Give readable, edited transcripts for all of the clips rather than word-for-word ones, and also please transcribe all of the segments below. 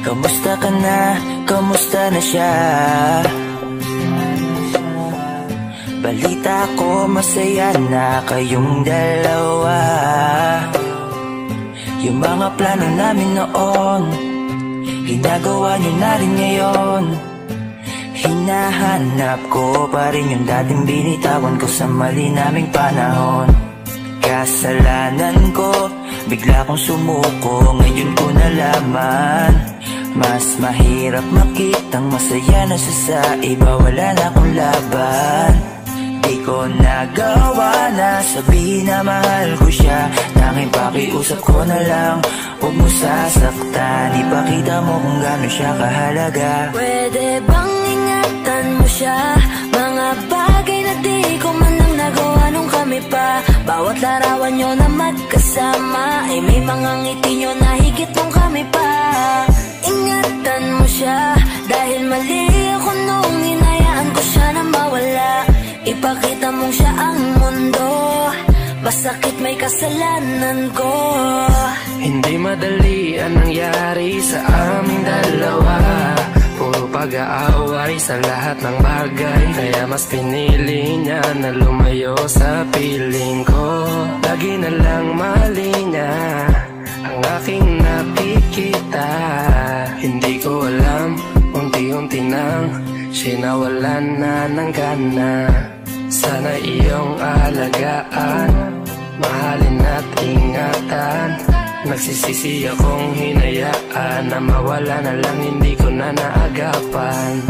Kamusta ka na? Kamusta na siya? Balita ko masaya na kayong dalawa. Yung mga plano namin noon, ginagawa niyo na rin ngayon. Hinahanap ko pa rin yung dating binitawan ko sa mali naming panahon. Kasalanan ko, bigla kong sumuko, ngayon ko nalaman. Mas mahirap makitang masaya na siya sa iba, wala na akong laban. Di ko nagawa na sabihin na mahal ko siya, tanging pakiusap ko na lang, huwag mo sasaktan. Ipakita mo kung gano'n siya kahalaga. Pwede bang ingatan mo siya? Mga bagay na di ko man lang nagawa nung kami pa. Bawat larawan nyo na magkasama, ay may mga ngiti nyo na higit nung kami pa. Ingatan mo siya, dahil mali ako nung hinayaan ko siya na mawala. Ipakita mong siya ang mundo, masakit may kasalanan ko. Hindi madali ang nangyari sa aming dalawa. Puro pag-aaway sa lahat ng bagay, kaya mas pinili niya na lumayo sa piling ko. Lagi na lang mali niya ang aking nakikita. Hindi ko alam, unti-unti nang sinawalan na ng gana. Sana iyong alagaan, mahalin at ingatan. Nagsisisi akong hinayaan na mawala na lang, hindi ko na naagapan.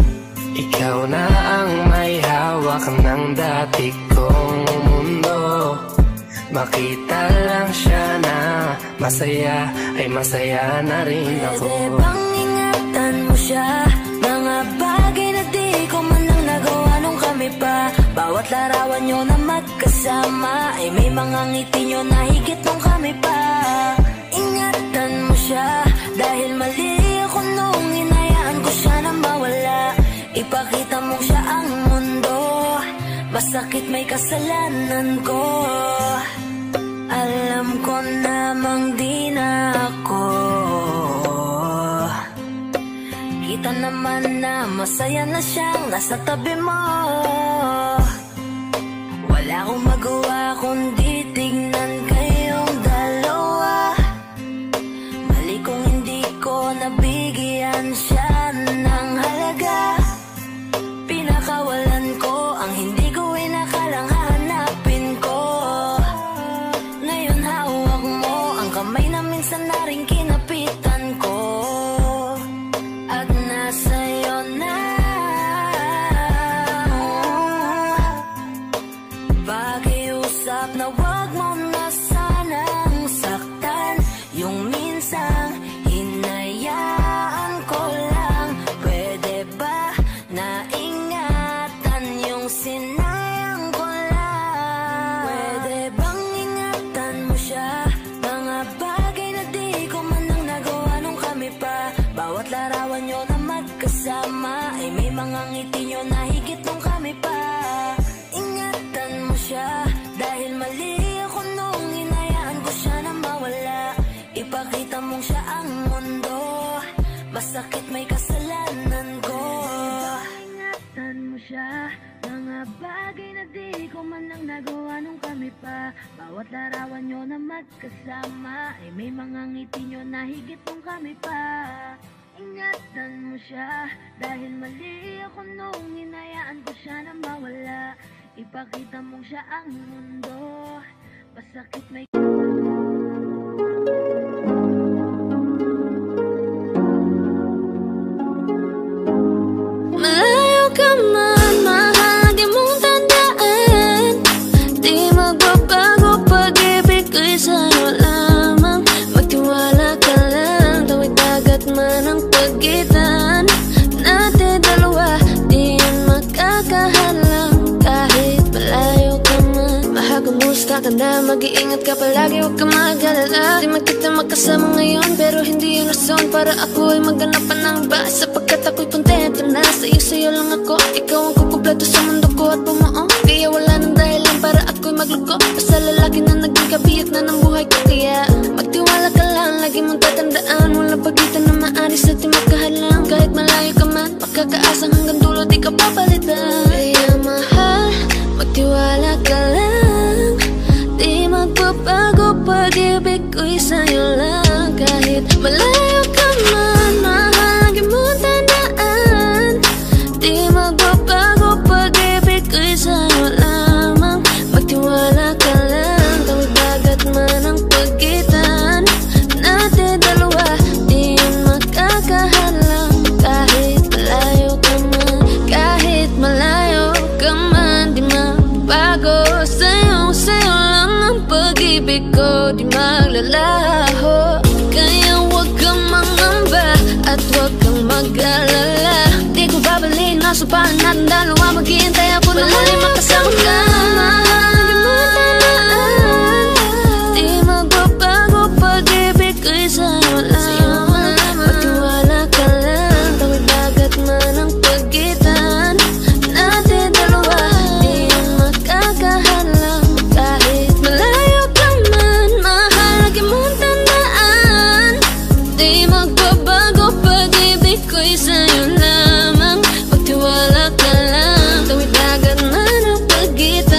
Ikaw na ang may hawak ng dati kong mundo. Makita lang siya na masaya, ay masaya na rin ako. Pwede bang ingatan mo siya? Mga bagay na di ko man lang nagawa nung kami pa. Bawat larawan nyo na magkasama, ay may mga ngiti nyo na higit nung kami pa. Ingatan mo siya, dahil mali ako nung hinayaan ko siya na mawala. Ipakita mo siya ang mundo, masakit may kasalanan ko. Alam ko namang di na ako. Kita naman na masaya na siyang nasa tabi mo. Wala akong magawa kundi tignan kayong dalawa. Mali kung hindi ko nabigyan siya ng halaga. Pinakawalan ko ang hindi ko inakalang hahanapin ko. Ngayon hawak mo ang kamay na minsan na rin kinapitan ko. At nasa'yo na. Pakiusap na wag mo na sanang saktan. Yung minsang hinayaan ko lang. Pwede ba na ingatan yung sinayang ko lang? Pwede bang ingatan mo siya? Mga bagay na di ko man lang nagawa nung kami pa. Bawat larawan nyo na magkasama, ay may mga ngiti nyo na higit nung kami pa. Ingatan mo siya, dahil mali ako nung hinayaan ko siya na mawala. Ipakita mong siya ang mundo, masakit may kasalanan ko. Ingatan mo siya, mga bagay na di ko man lang nagawa nung kami pa. Bawat larawan nyo na magkasama, ay may mga ngiti nyo na higit nung kami pa. Ingatan mo siya, dahil mali ako nung hinayaan ko siya na mawala. Ipakita mong siya ang mundo, masakit may malayo ka man, mahal, di mong tandaan. Di magbabago, pag-ibig ko'y sa'yo lamang. Magtiwala ka lang, tawid dagat man ang pagitan natin dalawa, di yan makakahalang. Kahit malayo ka man, mahal, kumusta ka na? Mag-iingat ka palagi, huwag ka mag-alala. Di man kita magkasama ngayon, pero hindi yung rason para ako ay maganapan ng iba. Sapagkat ako'y kontento na sa'yo lang ako. Ikaw ang kukumpleto sa mundo ko at bumuo. Kaya wala nang dahilan para ako'y magluko. Basta lalaki na naging kabiyak na ng buhay ko. Kaya magtiwala ka lang, lagi mong tatandaan, walang pagitan na maaari sa ating magkahalan. ka papalitan. Kaya mahal, magtiwala ka lang. Di magbabago pag-ibig ko'y sa'yo lang. Kahit malayo ka man, mahal lagi mo tandaan. Di magbabago pag-ibig ko'y sa'yo lamang. Magtiwala ka lang, tawid dagat man ang pagitan natin dalawa, di yun makakahalang. Kahit malayo ka man, kahit malayo ka man, di magbago. Sa'yo lang ang pag-ibig ko, di maglalaho. Kaya huwag kang mangamba at huwag kang mag-alala. Di ko babalik, nasa palan natin dalawa. Maghihintay ako na muli makasama ka. Di magbabago pag-ibig ko'y sa'yo lamang. Magtiwala ka lang, tawid dagat man ang pagitan natin dalawa, di yun makakahalang. Kahit malayo ka man, mahal lagi mong tandaan. Di magbabago pag-ibig ko'y sa'yo lamang. Magtiwala ka lang, tawid dagat man ang pagitan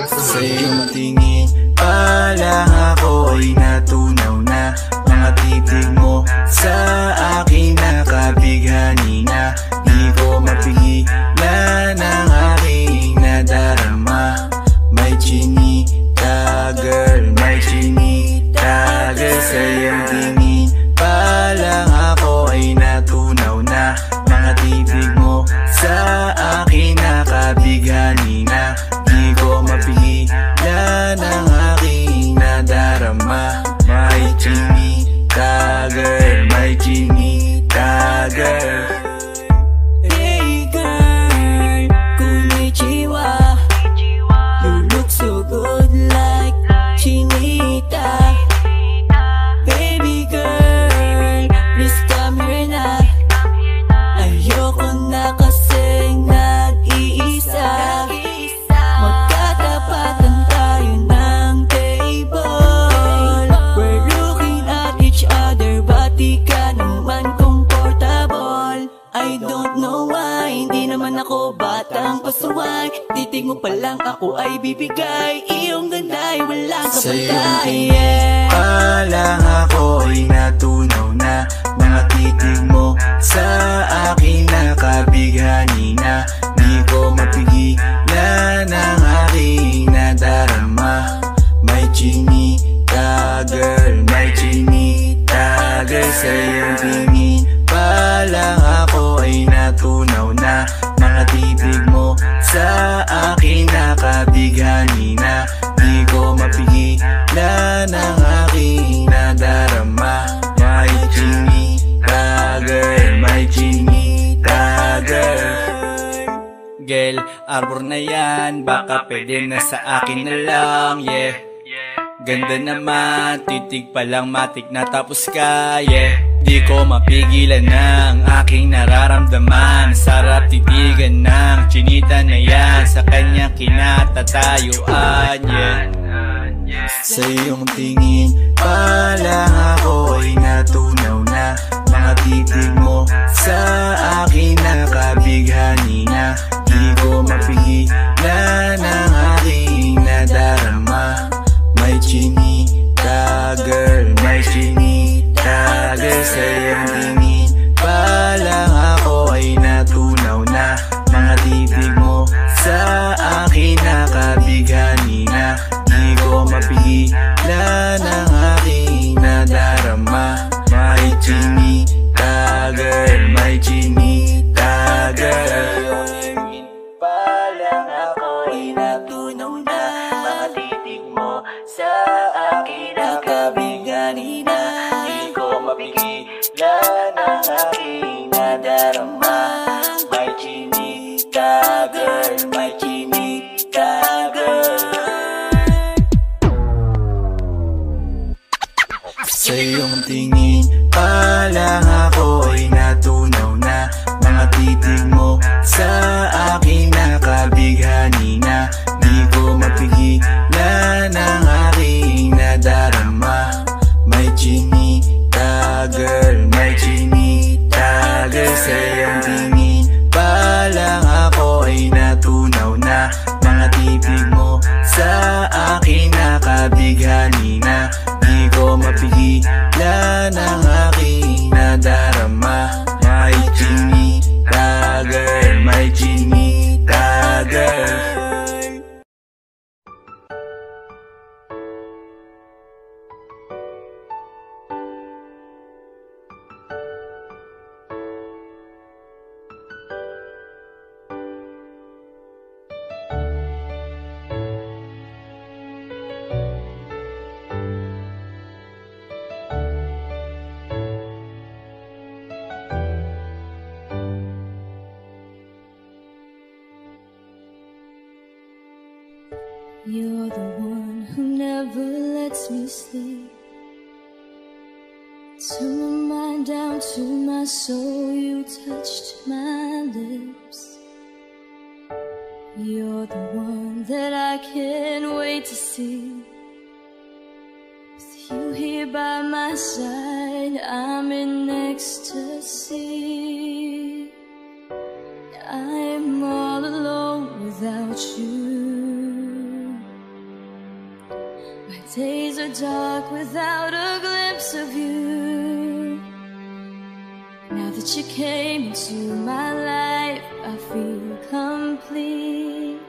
Sa iyong tingin pa lang ako ay natunaw na. Mga titig mo sa akin nakabighani na. Di ko mapigilan ang aking nadarama. May chinita girl, may chinita girl. Sa iyong tingin pa lang ako ay natunaw na. Mga titig mo sa akin nakabighani na. Di ko mapigilan ang aking nadarama. May chinita girl, may chinita girl. Hey girl, konnichiwa. You look so good like chinita. Baby girl, please come here na. Ayoko na kasing nag-iisa. Magkatapatan tayo ng table. We're looking at each other, but di ka naman comfortable. I don't know why, hindi naman ako batang pasuway. Titig mo pa lang ako ay bibigay. Iyong ganda'y walang Sa iyong kapatay. tingin pa lang ako ay natunaw na. Mga titig mo sa akin nakabighani na. Di ko mapigilan ang aking nadarama. May chinita girl, may chinita girl. Sa iyong tingin pa lang ako ay natunaw na. Mga titig mo sa akin nakabighani na. Di ko mapigilan ang aking nadarama. May chinita girl, may chinita girl. Girl, arbor na yan, baka pwede na sa akin na lang, yeah. Ganda naman, titig pa lang matik na tapos ka, yeah. Di ko mapigilan ng aking nararamdaman. Sarap titigan ng chinita na yan. Sa kanya kinatatayuan, yeah. Sa iyong tingin pa lang ako ay natunaw na. Mga titig mo sa akin nakabighani na. Di ko mapigilan ang aking nadarama. May chinita girl, may chinita girl. Sa iyong tingin pa lang ako ay natunaw na. Mga titig mo sa akin nakabighani na. Di ko mapigilan ang aking nadarama. May chinita girl, may chinita girl. Pa lang ako ay natunaw na. Mga titig mo sa akin nakabighani na. Di ko mapigilan ang aking nadarama. May chinita girl, may chinita girl. Sa iyong tingin pa lang ako ay natunaw na. Mga titig mo sa akin nakabighani na. Di ko mapigilan ang aking nadarama. May chinita girl, may chinita girl. Sa iyong tingin pa lang ako ay natunaw na. Mga titig mo sa akin nakabighani na. Di ko mapigilan ang aking nadarama. May chinita girl, may chinita girl. You're the one who never lets me sleep. Turn my mind down to my soul, you touched my lips. You're the one that I can't wait to see. With you here by my side, I'm in ecstasy. I'm all alone without you. Days are dark without a glimpse of you. Now that you came into my life, I feel complete.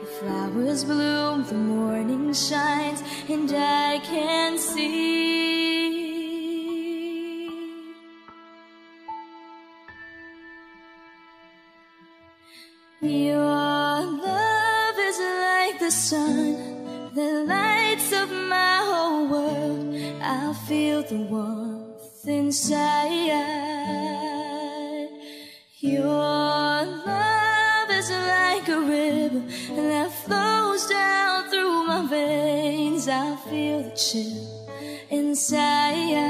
The flowers bloom, the morning shines, and I can see. Your love is like the sun that lights up my whole world. I feel the warmth inside. Your love is like a river that flows down through my veins. I feel the chill inside.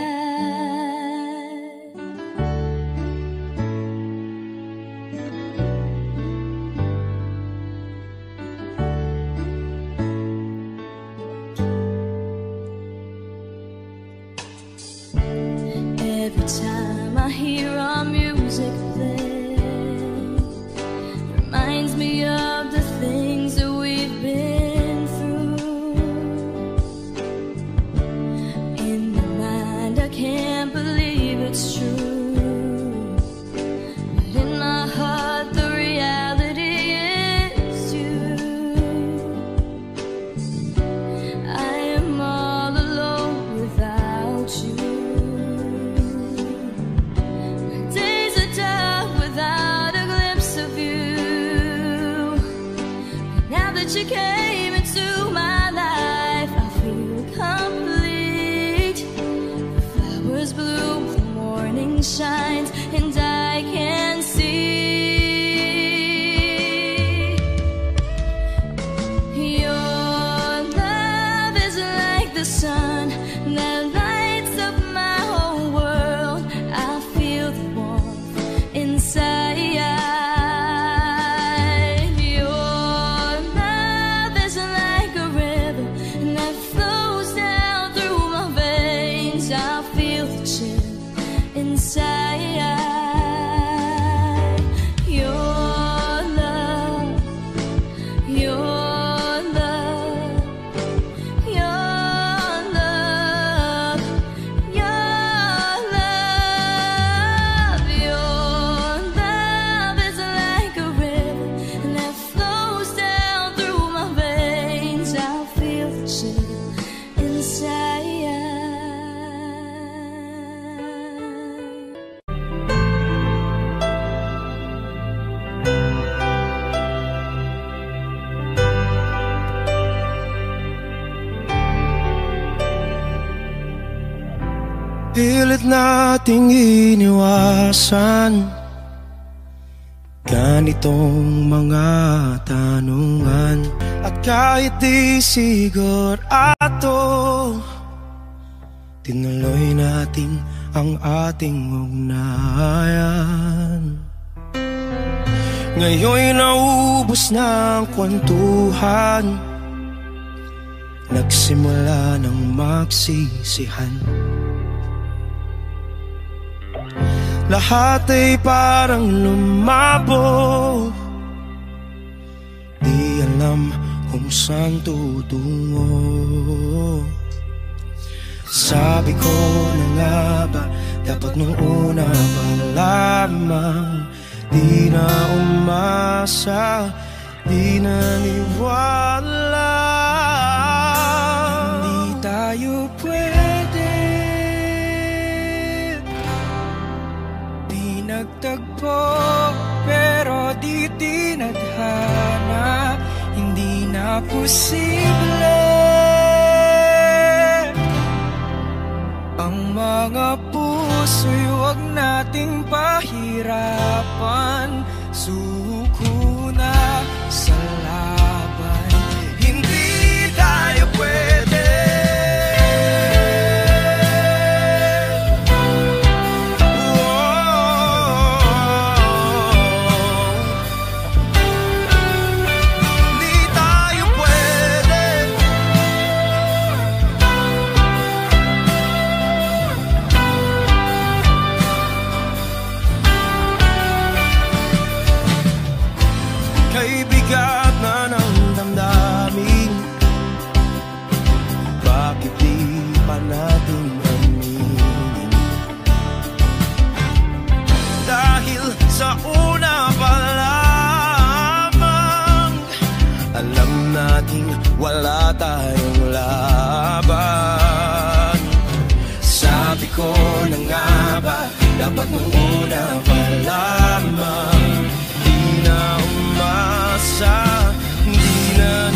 Every time I hear our music play, reminds me of the things that we've been through. In my mind I can't believe it's true, but in my heart the reality is you. I am all alone without you. You came into my life, I feel complete. The flowers bloom, the morning shines, and I can see. Your love is like the sun that lights up my whole world. I feel the warmth inside. Pilit nating iniwasan ganitong mga tanungan. At kahit di sigurado, tinuloy natin ang ating ugnayan. Ngayon'y naubos na ang kwentuhan, nagsimula ng magsisihan. Lahat ay parang lumabo, di alam kung saan tutungo. Sabi ko na nga ba, dapat nung una pa lamang, di na umasa, di naniwala. Hindi tayo pwede, di nagtagpo, pero di tinadhana. Hindi na posible ang mga puso'y huwag nating pahirapan. Suko na sa laban, hindi tayo pwede. nating wala tayong laban. Sabi ko na nga ba, dapat nung una pa lamang. Di na umasa, di na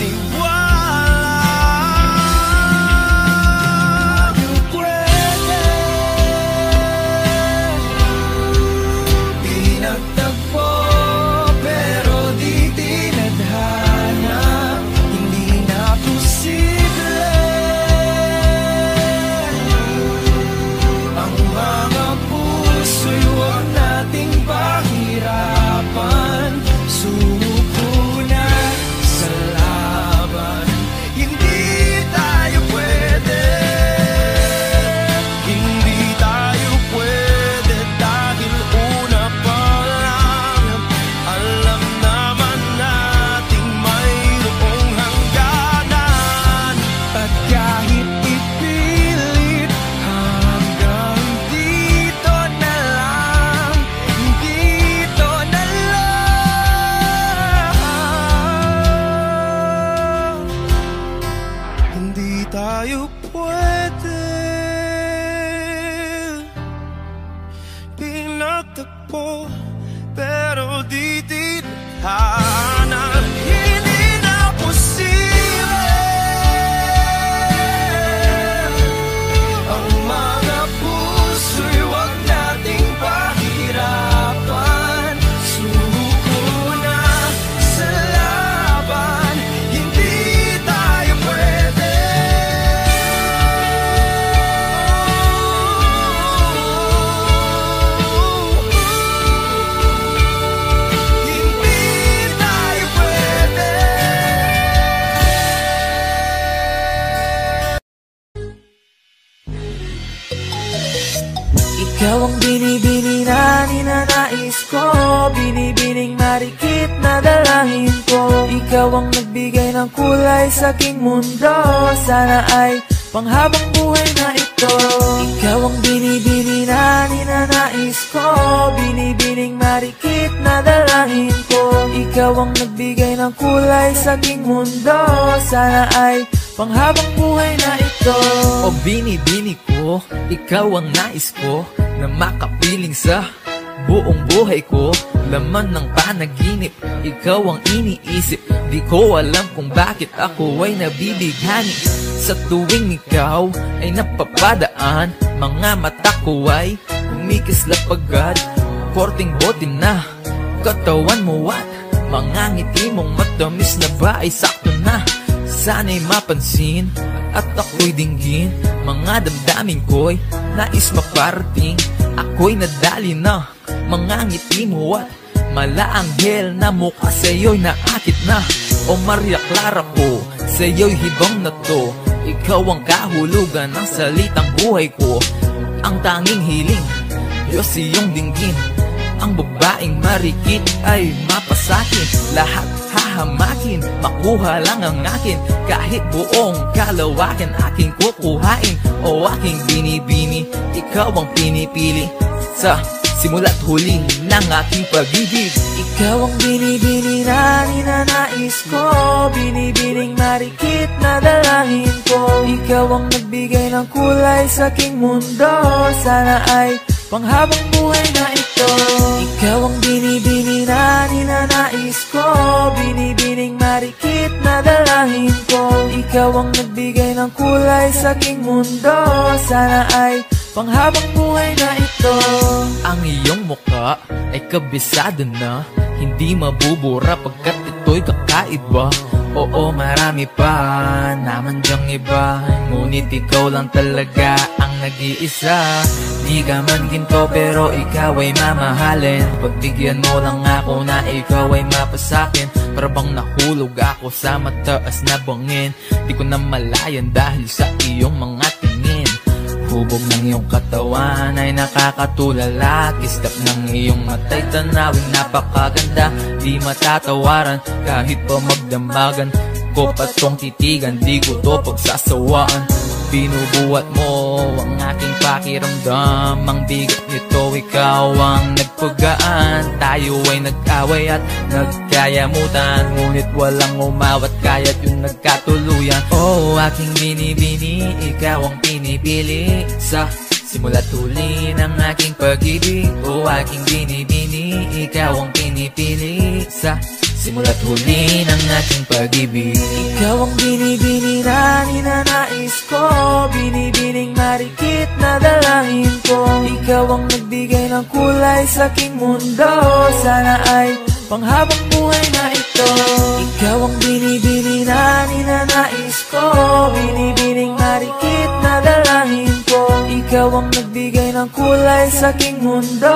tayo pwede. Pinagtagpo pero di tinadhana. Hindi na posible ang mga puso'y wag nating pahirapan. Suko na sa laban, hindi tayo pwede. Ikaw ang binibini na ninanais ko, binibining marikit na dalangin ko. Ikaw ang nagbigay ng kulay sa aking mundo, sana ay panghabang buhay na ito. Ikaw ang binibini na ninanais ko, binibining marikit na dalangin ko. Ikaw ang nagbigay ng kulay sa aking mundo, sana ay panghabang buhay na ito. O binibini ko, ikaw ang nais ko, na makapiling sa buong buhay ko. Laman ng panaginip, ikaw ang iniisip. Di ko alam kung bakit ako ay nabibighani. Sa tuwing ikaw ay napapadaan, mga mata ko ay kumikislap agad. Korting bote na katawan mo at mga ngiti mong matamis na ba ay sakto na. Sana'y mapansin at ako'y dinggin, mga damdamin ko'y nais maparating. Ako'y nadali na mga ngiti mo at malaanghel na mukha sa'yo'y naakit na. O Maria Clara ko, sa'yo'y hibang na to. Ikaw ang kahulugan ng salitang buhay ko. Ang tanging hiling, Diyos iyong dinggin. Ang babaeng marikit ay mapasakin. Lahat hahamakin, makuha lang ang akin. Kahit buong kalawakan aking kukuhain. O aking binibini, ikaw ang pinipili sa simula't huli ng aking pag-ibig. Ikaw ang binibini na ninanais ko, binibining marikit na dalangin ko. Ikaw ang nagbigay ng kulay sa aking mundo, sana ay panghabang buhay na ito. Ikaw ang binibini na ninanais ko, binibining marikit na dalangin ko. Ikaw ang nagbigay ng kulay sa aking mundo, sana ay panghabang buhay na ito. Ang iyong mukha ay kabisado na, hindi mabubura pagkat ito'y kakaiba. Oo, marami pa naman dyang iba, ngunit ikaw lang talaga ang nag-iisa. Di ka man ginto pero ikaw ay mamahalin. Pagbigyan mo lang ako na ikaw ay mapasakin. Para bang nahulog ako sa mataas na bangin. Di ko na malayan dahil sa iyong mga tingin. Hubog ng iyong katawan ay nakakatulala. Kislap ng iyong mata'y tanawing napakaganda. Di matatawaran kahit pa magdamagan ko pa tong titigan. Di ko to pagsasawaan. Binubuhat mo ang aking pakiramdam. Ang bigat nito, ikaw ang nagpagaan. Tayo ay nag-away at nagkayamutan, ngunit walang umawat kaya't yung nagkatuluyan. Oh, aking binibini, ikaw ang pinipili sa simula't huli ng aking pag-ibig. Oh, aking binibini, ikaw ang pinipili sa simula't huli ng aking pag-ibig. Ikaw ang binibini na ninanais ko, binibining marikit na dalangin ko. Ikaw ang nagbigay ng kulay sa aking mundo, sana ay panghabang buhay na ito. Ikaw ang binibini na ninanais ko, binibining marikit na dalangin ko. Ikaw ang nagbigay ng kulay sa aking mundo,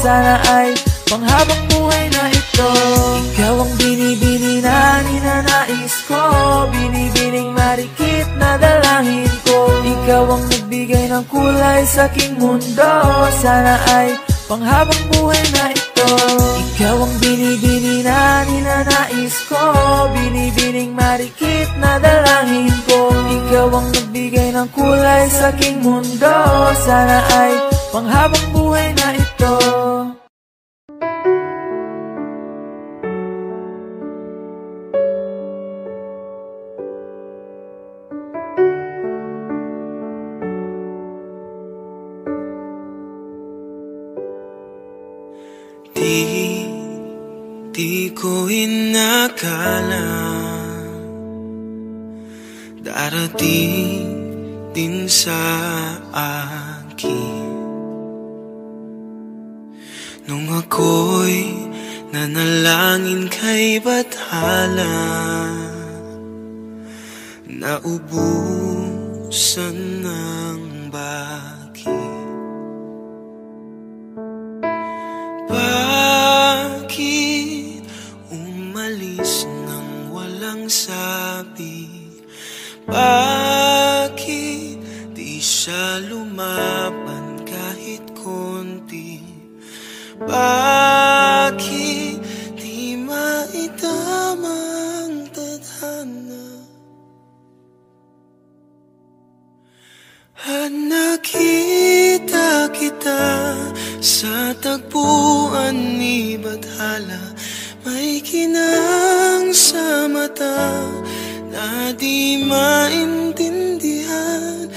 sana ay panghabang buhay na ito. Ikaw ang binibini na ninanais ko, binibining marikit na dalangin ko. Ikaw ang nagbigay ng kulay sa aking mundo, sana ay panghabang buhay na ito. Ikaw ang binibini na ninanais ko, binibining marikit na dalangin ko. Ikaw ang nagbigay ng kulay sa aking mundo, sana ay panghabang buhay na ito. Di ko inakala darating din sa akin nung ako'y nanalangin kay Bathala, naubusan ng bakit. Bakit umalis nang walang sabi? Bakit di siya lumaban kahit konti? Bakit di maitama ang tadhana? At nakita kita sa tagpuan ni Bathala, may kinang sa mata na di maintindihan.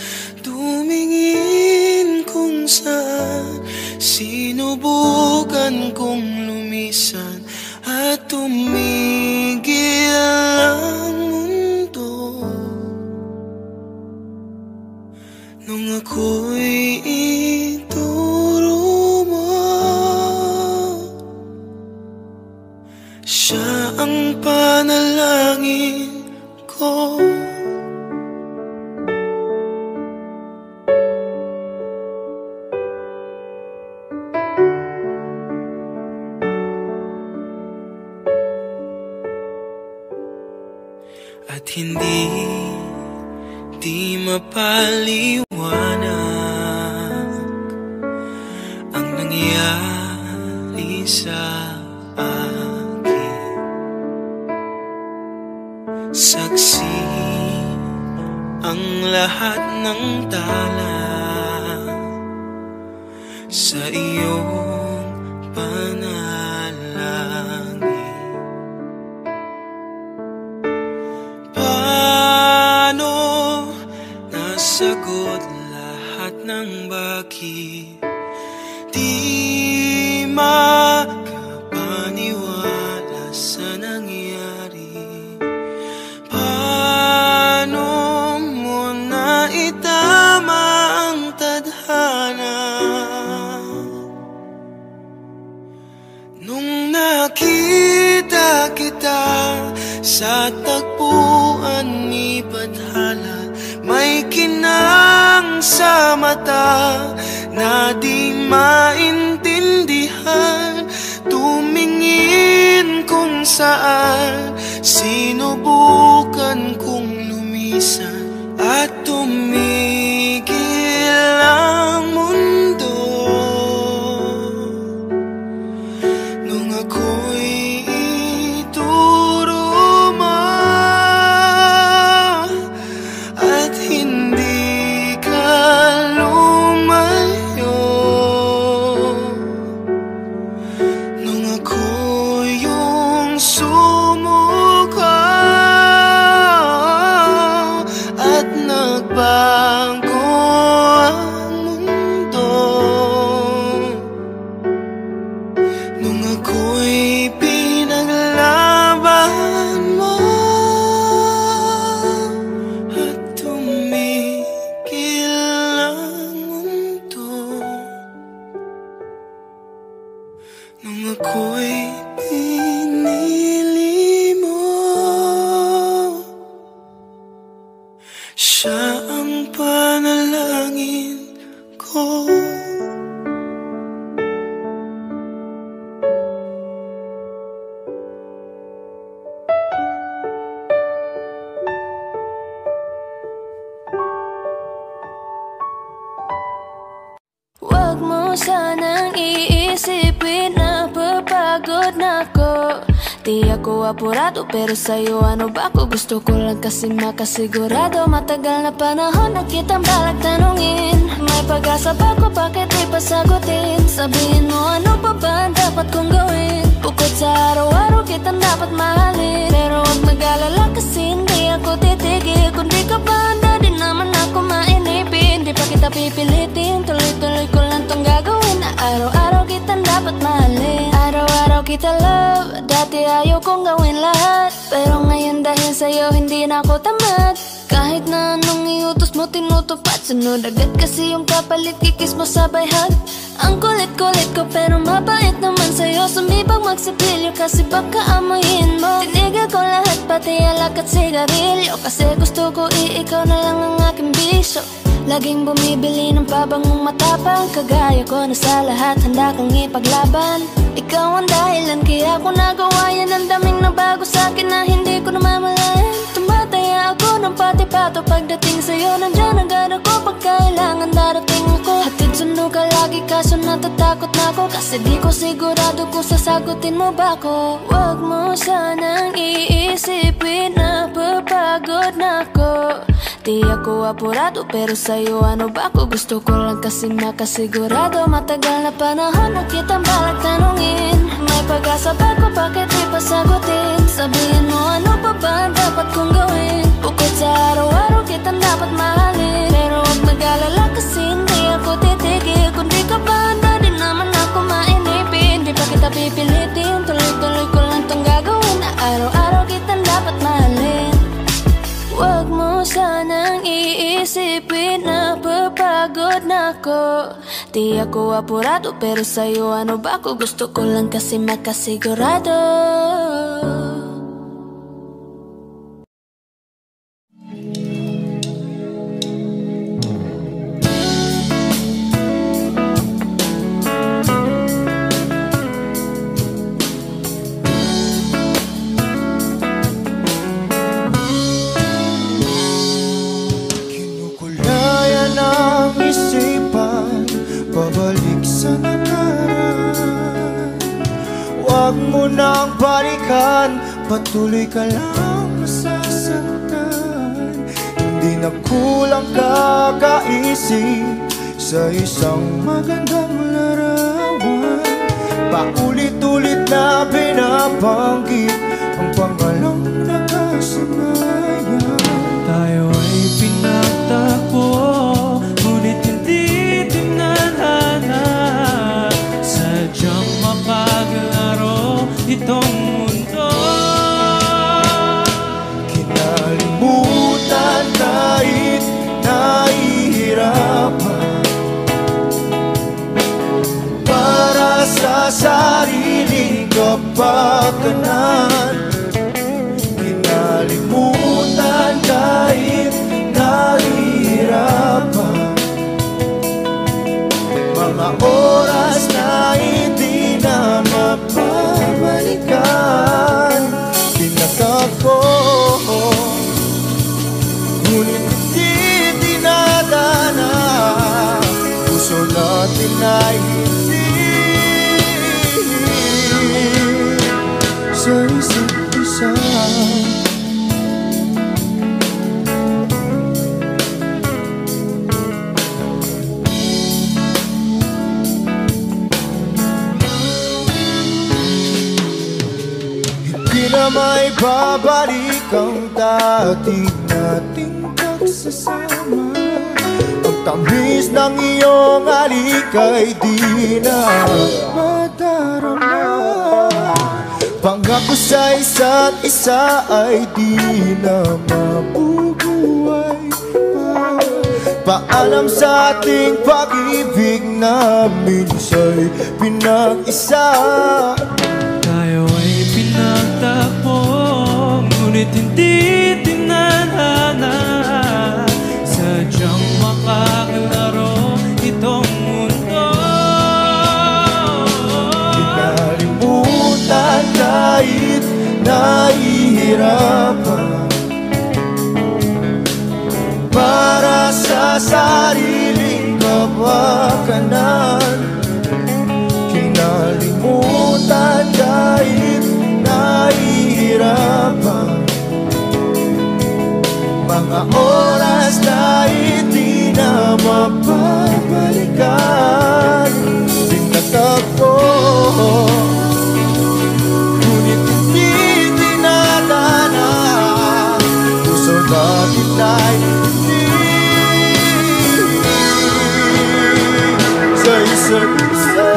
Tumingin kung saan, sinubukan kong lumisan at tumigil ang mundo. Nung ako'y ituro mo, siya ang panalangin ko. At hindi mapaliwanag ang nangyari sa akin. Saksi ang lahat ng tala sa iyong panalangin. Paano nasagot lahat ng bakit? Di makapaniwala sa nangyari. Paano mo naitama ang tadhana? Nung nakita kita sa tagpuan ni Bathala, may kinang sa mata na di maintindihan. Tumingin kung saan, sinubukan kong lumisan at tumigil ang mundo. Nung ako'y ituro mo at hindi ka lumabas, Siya ang panalangin ko. Huwag mo sanang iisipin na papagod na ako. Di ako apurado pero sa'yo ano ba ako? Gusto ko lang kasi makasigurado. Matagal na panahon na kitang balak tanungin. May pag-asa ba ko, bakit di pa sagutin? Sabihin mo ano pa ba ang dapat kong gawin? Bukod sa araw-araw kitang dapat mahalin. Pero huwag mag-alala kasi hindi ako titigil. Kung di ka pa handa, di naman ako mainipin. Di pa kita pipilitin, tuloy-tuloy ko lang tong gagawin. Na araw-araw kitang dapat mahalin. Araw-araw kita love. Dati ayaw kong gawin lahat, pero ngayon dahil sa'yo hindi na ako tamad. Kahit na anong iutos mo tinutupad, sunod agad kasi yung kapalit, kikis mo sabay hug. Ang kulit-kulit ko pero mabait naman sa'yo. Sumibag magsipilyo kasi baka amoyin mo. Tinigil ko lahat pati alak at sigarilyo, kasi gusto ko ikaw na lang ang aking bisyo. Laging bumibili ng pabangong matapang, kagaya ko na sa lahat handa kang ipaglaban. Ikaw ang dahilan kaya ako nagawa yan. Ang daming nabago sa'kin na hindi ko namamalayan. Tumataya ako ng pati-pato pagdating sa'yo. Nandyan agad ako pag kailangan darating ako. Hatid sundo ka lagi kaso natatakot na ako, kasi di ko sigurado kung sasagutin mo ba ako. Huwag mo sanang iisipin na papagod na ako. Di ako apurado pero sa'yo ano ba ako? Gusto ko lang kasi makasigurado. Matagal na panahon na kitang balak tanungin. May pag-asa ba ko, bakit di pa sagutin? Sabihin mo ano pa ba ang dapat kong gawin? Bukod sa araw-araw kitang dapat mahalin. Pero huwag mag-alala kasi hindi ako titigil. Kung di ka pa handa, di naman ako mainipin. Di pa kita pipilitin, tuloy-tuloy ko lang tong gagawin. Na araw-araw kitang dapat mahalin. Huwag mo sanang iisipin na papagod na ako. Di ako apurado pero sa'yo ano ba ako? Gusto ko lang kasi makasigurado. Pabalik sa nakaraan. Huwag mo nang balikan, patuloy ka lang masasaktan. Hindi na kulang kakaisip sa isang magandang larawan. Paulit-ulit na binabanggit ang pangalang nakasanayan. Tayo ay pinagtagpo, ngunit hindi sadyang mapaglaro itong mundo. Kinalimutan kahit nahihirapan, para sa sariling kapakanan. Kinalimutan kahit nahihirapan, mga oras na hindi na mapabalikan. Tinatag ko, ngunit hindi dinadana. Puso natin ay hindi sa isa't isa. Na may babalik ang dati nating pagsasama. Ang tamis ng iyong halik ay di na madarama. Pangako sa isa't isa ay di na mabubuhay pa. Paalam sa ating pag-ibig na minsa'y pinag-isa. Tayo ay pinagtagpo, ngunit hindi tinadhana. sariling kapakanan. Kinalimutan kahit nahihirapan, mga oras na hindi na mapabalikan. Pinagtagpo, ngunit hindi dinadana. Puso natin ay hindi sa isa't isa.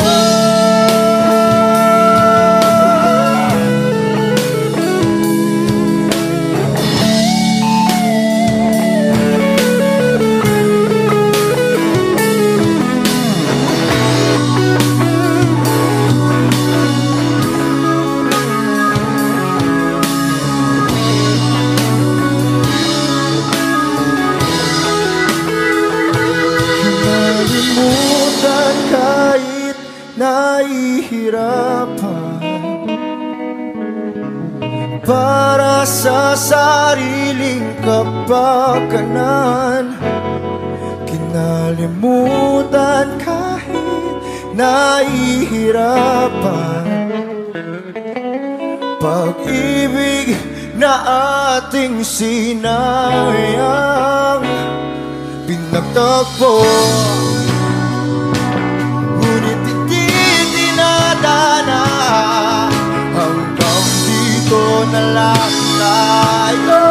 Nahihirapan para sa sariling kapakanan. Kinalimutan kahit nahihirapan, pag-ibig na ating sinayang. Pinagtagpo, hanggang dito na lang tayo.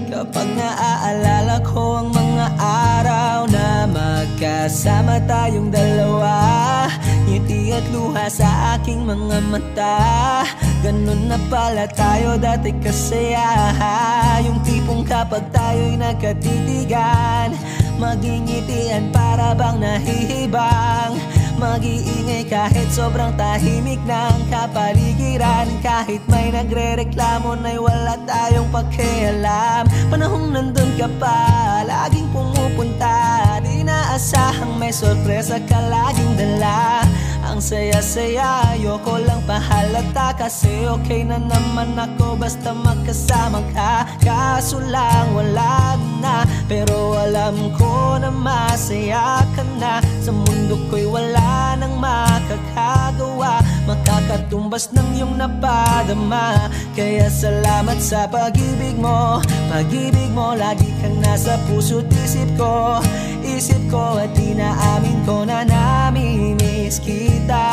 Kapag naaalala ko ang mga araw na magkasama tayong dalawa, ngiti at luha sa aking mga mata. Ganun na pala tayo dati kasaya. Yung tipong kapag tayo'y nagkatitigan, magingitian para bang nahihibang. Mag-iingay kahit sobrang tahimik ng kapaligiran. Kahit may nagre-reklamo na'y wala tayong pakialam. Panahong nandun ka pa, laging pumupunta. Di naasahang may sorpresa ka laging dala. Ang saya-saya, ayoko lang pahalata. Kasi okay na naman ako basta magkasama ka. Kaso lang wala na, pero alam ko na masaya ka na. Sa mundo ko'y wala nang makakagawa, makakatumbas ng iyong napadama. Kaya salamat sa pag-ibig mo. Pag-ibig mo, lagi kang nasa puso't isip ko. Isip ko at inaamin ko na namimiss kita.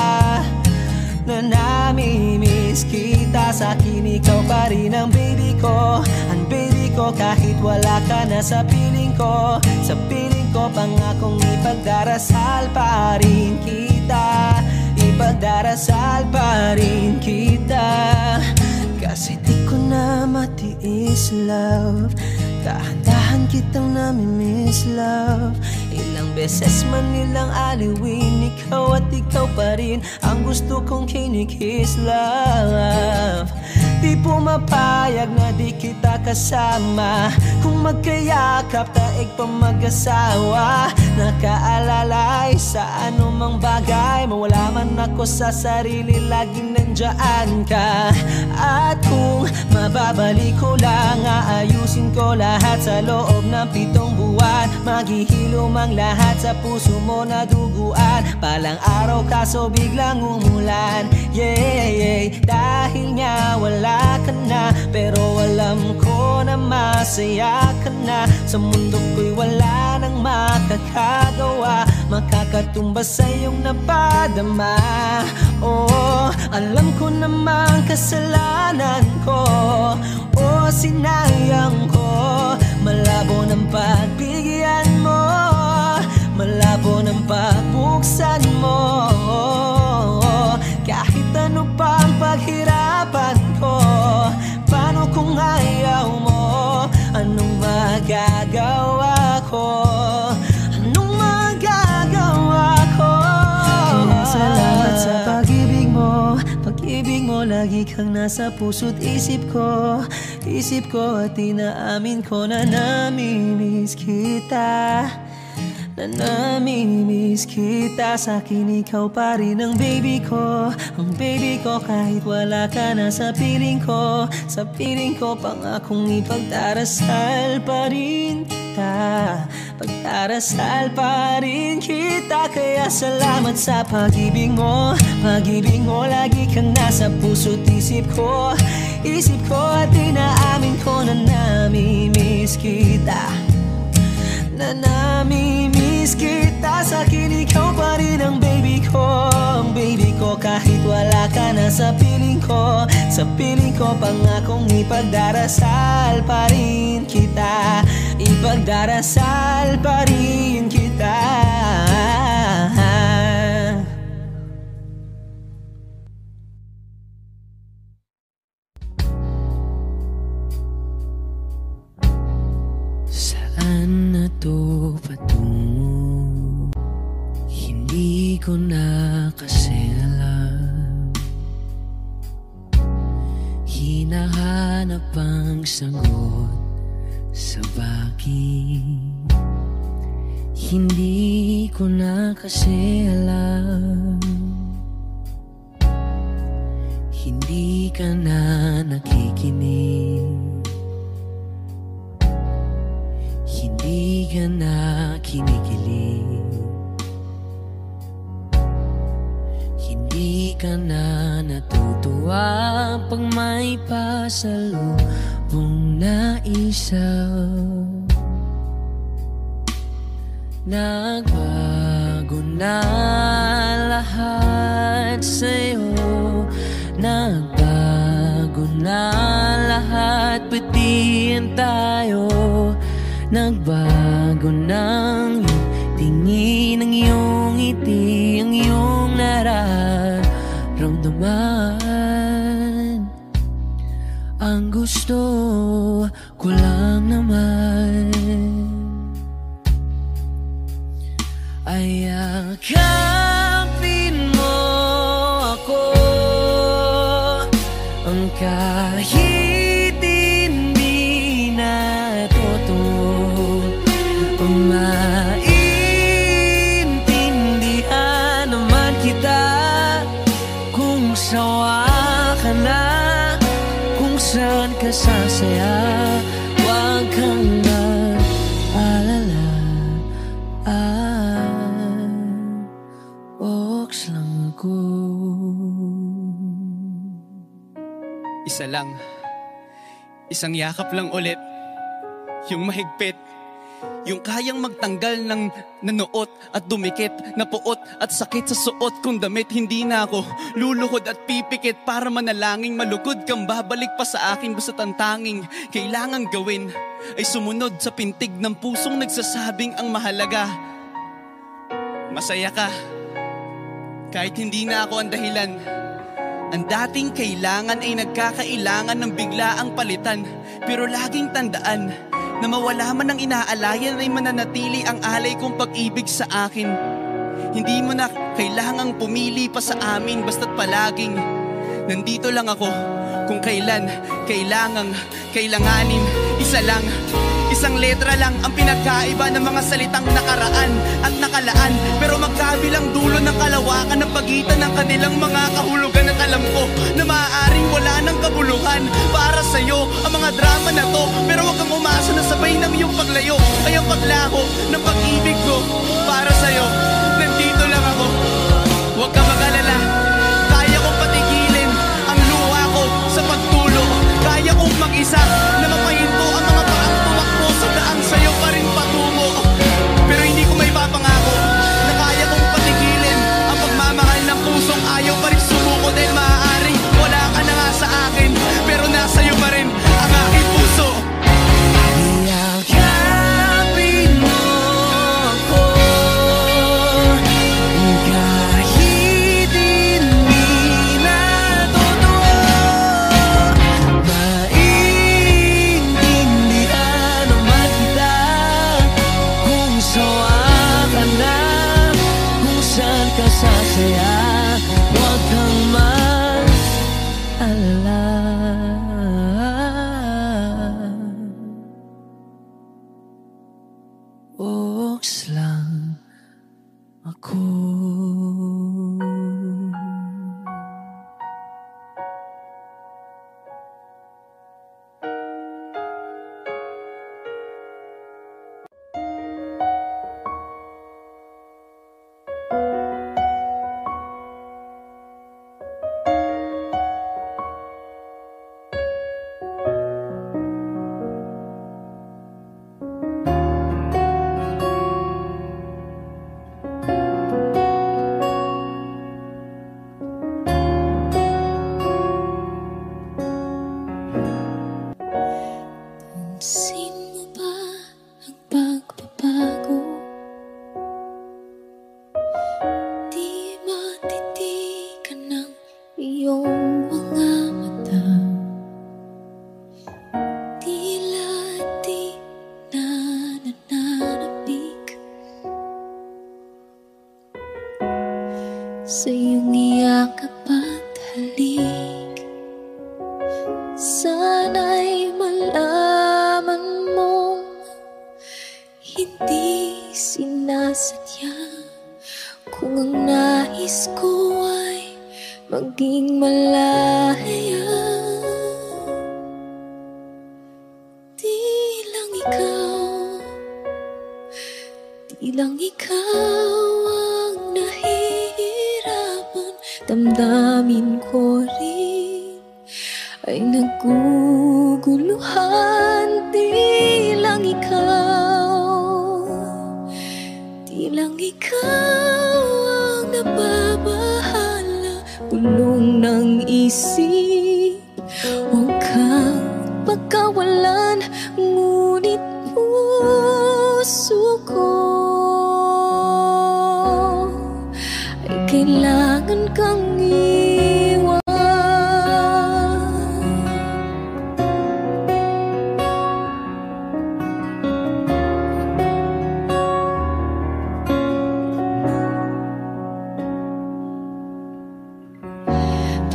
Na namimiss kita. Sa akin ikaw pa rin ang baby ko. Ang baby ko kahit wala ka na sa piling ko. Sa piling ko pangakong ipagdarasal pa rin kita. Ipagdarasal pa rin kita. Kasi di ko na matiis love. Dahan-dahan kitang namimiss love. Ilang beses man nilang aliwin, ikaw at ikaw pa rin ang gusto kong kinikiss love. Di pumapayag na di kita kasama. Kung magkayakap taig pa mag-asawa, nakaalalay sa anumang bagay. Mawala man ako sa sarili, laging nandyan ka. At kung mababalik ko lang, aayusin ko lahat sa loob ng 7 buwan. Maghihilom ang lahat sa puso mo na duguan. Palang araw kaso biglang umulan. Yeah, dahil nga wala ka na, pero alam ko na masaya ka na. Sa mundo ko'y wala nang makakagawa, makakatumbas sa iyong napadama. Oh, alam ko namang kasalanan ko, oh, sinayang ko. Malabo ng pagbigyan mo, malabo ng pagbuksan mo. Kahit ano pang paghirapan ko, paano kung ayaw mo? Anong magagawa ko? Anong magagawa ko? Kaya salamat sa pag-ibig mo. Pag-ibig mo, lagi kang nasa puso't isip ko. Isip ko at inaamin ko na namimiss kita. Na namimiss kita. Sa'kin ikaw pa rin ang baby ko. Ang baby ko kahit wala ka na sa piling ko. Sa piling ko pangakong ipagdarasal pa rin kita. Pagdarasal pa rin kita. Kaya salamat sa pag-ibig mo. Pag-ibig mo, lagi kang nasa puso't isip ko. Isip ko at inaamin ko na namimiss kita. Na namimiss kita. Sa'kin ikaw pa rin ang baby ko. Ang baby ko kahit wala ka na sa piling ko. Sa piling ko pangakong ipagdarasal pa rin kita. Ipagdarasal pa rin kita. Saan na to patungo? Hindi ko na kasi alam. Hinahanap ang sagot sa bakit. Hindi ko na kasi alam. Hindi ka na nakikinig. Hindi ka na kinikilig. Hindi ka na natutuwa pag may pasalubong na isaw. Nagbago na lahat sa'yo. Nagbago na lahat, pati yan tayo. Nagbago ng tingin ng iyong ngiti, ang iyong nararamdaman. Ang gusto ko lang naman ay yakapin mo ako. Ang kahit hindi na maintindihan naman kita. Kung sawa ka na, kung saan ka sasaya, huwag kang mag-alala. Box lang ako. Isa lang, isang yakap lang ulit, yung mahigpit, yung kayang magtanggal ng nanuot at dumikit, na puot at sakit sa suot kong damit. Hindi na ako luluhod at pipikit para manalangin malugod kang babalik pa sa akin. Basta't ang tanging kailangang gawin ay sumunod sa pintig ng pusong nagsasabing ang mahalaga masaya ka. Kahit hindi na ako ang dahilan, ang dating kailangan ay nagkakailangan ng biglaang palitan. Pero laging tandaan na mawala man ang inaalayan ay mananatili ang alay kong pag-ibig sa akin. Hindi mo na kailangang pumili pa sa amin, basta't palaging nandito lang ako kung kailan kailanganin. Isa lang Isang letra lang ang pinagkaiba ng mga salitang nakaraan at nakalaan, pero magkabilang dulo ng kalawakan ng pagitan ng kanilang mga kahulugan. At alam ko na maaaring wala ng kabuluhan para sa'yo ang mga drama na to, pero wag kang umasa na sabay ng iyong paglayo ay ang paglaho ng pag-ibig ko para sa'yo. Nandito lang ako, huwag ka mag-alala. Kaya kong patigilin ang luha ko sa pagtulo. Kaya kong mag-isa na mapahinto ang mga paang tumakbo sa daan sa'yo pa rin patungo. Pero hindi ko may papangako na kaya kong patigilin ang pagmamahal ng pusong ayaw pa rin sumuko, dahil maaaring wala ka na nga sa akin, pero nasa'yo pa rin ang aking puso. Yakapin mo ako kahit hindi na totoo. Maintindihan naman kita kung sawa ka na, kung saan ka sasaya. Huwag kang mag-alala. Oks lang ako. Pansin mo ba ang pagbabago? Di matitigan ng iyong mga mata. Tila di na nananabik sa iyong iyakap at halik. Sana'y malaman mong hindi sinasadya, kung ang nais ko ay maging malaya. Di lang ikaw ang nahihirapan, damdamin ko rin ay naguguluhan. Di lang ikaw ang nababahala, bulong ng isip. Huwag kang pagkawalan, ngunit puso ko ay kailangan kang iwan.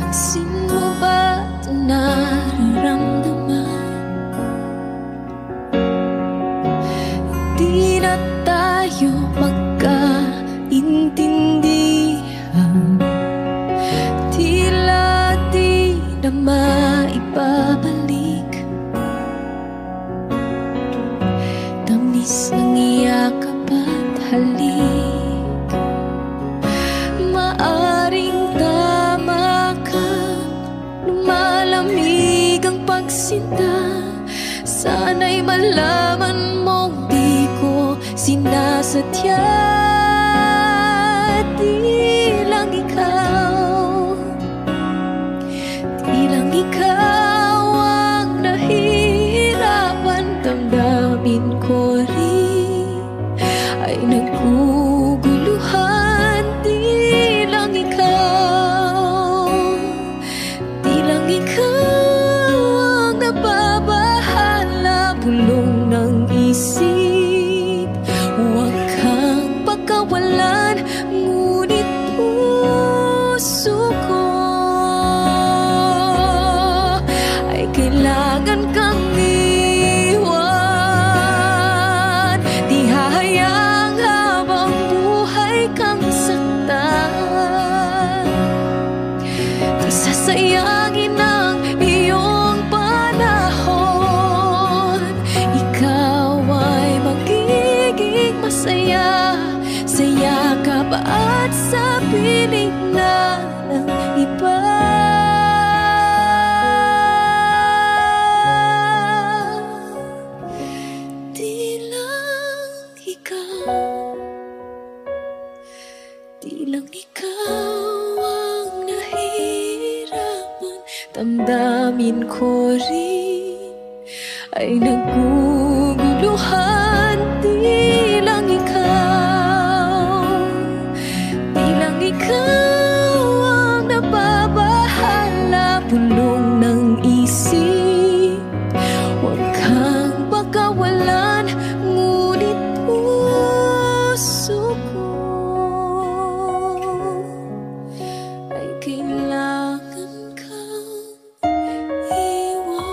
Pansin mo ba ito nararamdaman? Di na tayo magkaintindihan, tila di na maibabalik. Tamis ng iyakap at halik, maaring tama ka, lumalamig ang pagsinta. Sana'y malaman mong di ko sinasadya. Di lang ikaw ang nahihirapan, damdamin ko rin ay naguguluhan. Di lang ikaw ang nababahala, bulong ng isip. Huwag kang pagkawalan, ngunit puso ko ay kailangan kang iwan. at sa piling na ng iba. Di lang ikaw ang nahirapan, damdamin ko rin ay naguguluhan. Di lang ikaw ang nababahala, pulong ng isip. Huwag kang pagkawalan, ngunit puso ko ay kailangan kang iwan.